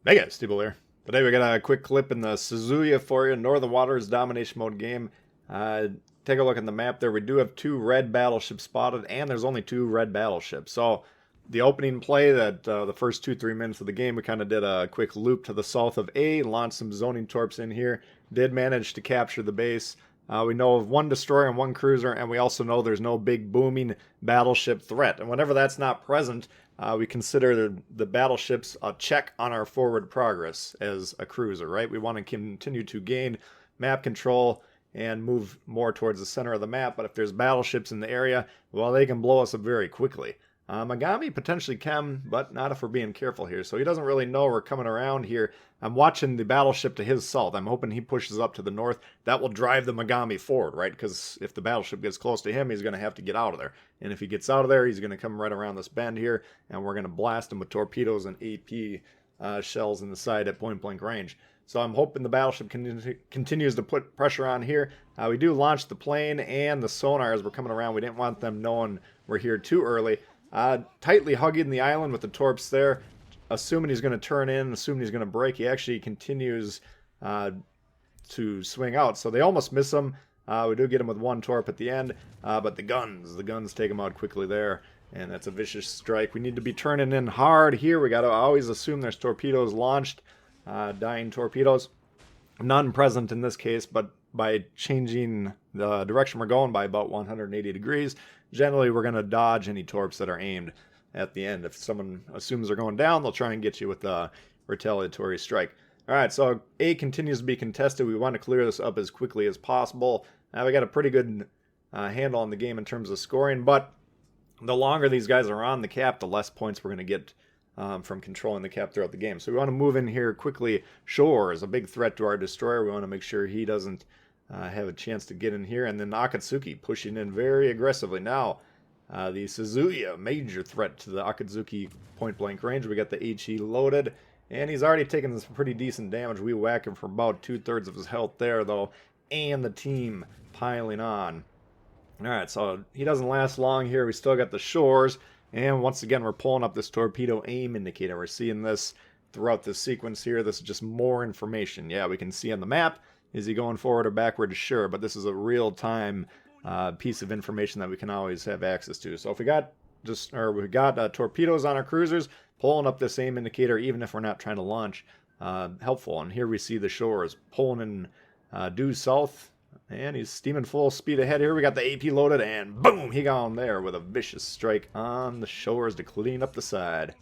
Hey guys, Steve here. Today we got a quick clip in the Suzuya for you, Northern Waters Domination Mode game. Uh, Take a look at the map there. We do have two red battleships spotted, and there's only two red battleships. So the opening play, that the first 2-3 minutes of the game, we kind of did a quick loop to the south of A, launched some zoning torps in here, did manage to capture the base. We know of one destroyer and one cruiser, and we also know there's no big booming battleship threat. And whenever that's not present, we consider the battleships a check on our forward progress as a cruiser, right? We want to continue to gain map control and move more towards the center of the map, but if there's battleships in the area, well, they can blow us up very quickly. Megami potentially can, but not if we're being careful here. So he doesn't really know we're coming around here. I'm watching the battleship to his south. I'm hoping he pushes up to the north. That will drive the Megami forward, right? Because if the battleship gets close to him, he's going to have to get out of there. And if he gets out of there, he's going to come right around this bend here, and we're going to blast him with torpedoes and AP shells in the side at point blank range. So I'm hoping the battleship continues to put pressure on here. We do launch the plane and the sonar as we're coming around. We didn't want them knowing we're here too early. Tightly hugging the island with the torps there, assuming he's going to turn in, assuming he's going to break. He actually continues to swing out, so they almost miss him. We do get him with one torp at the end, but the guns take him out quickly there, and that's a vicious strike. We need to be turning in hard here. We got to always assume there's torpedoes launched, dying torpedoes. None present in this case, but by changing the direction we're going by about 180 degrees, generally we're going to dodge any torps that are aimed at the end. If someone assumes they're going down, they'll try and get you with a retaliatory strike. Alright, so A continues to be contested. We want to clear this up as quickly as possible. Now we got a pretty good handle on the game in terms of scoring, but the longer these guys are on the cap, the less points we're going to get from controlling the cap throughout the game. So we want to move in here quickly. Shore is a big threat to our destroyer. We want to make sure he doesn't have a chance to get in here. And then Akatsuki pushing in very aggressively. Now, the Suzuya, major threat to the Akatsuki point blank range. We got the HE loaded, and he's already taken some pretty decent damage. We whack him for about 2/3 of his health there, though, and the team piling on. Alright, so he doesn't last long here. We still got the shores. And once again, we're pulling up this torpedo aim indicator. We're seeing this throughout this sequence here. This is just more information. Yeah, we can see on the map, is he going forward or backward? Sure, but this is a real-time piece of information that we can always have access to. So if we got torpedoes on our cruisers, pulling up this aim indicator, even if we're not trying to launch, helpful. And here we see the shores pulling in due south. And he's steaming full speed ahead here. We got the AP loaded, and boom, he gone there with a vicious strike on the shores to clean up the side.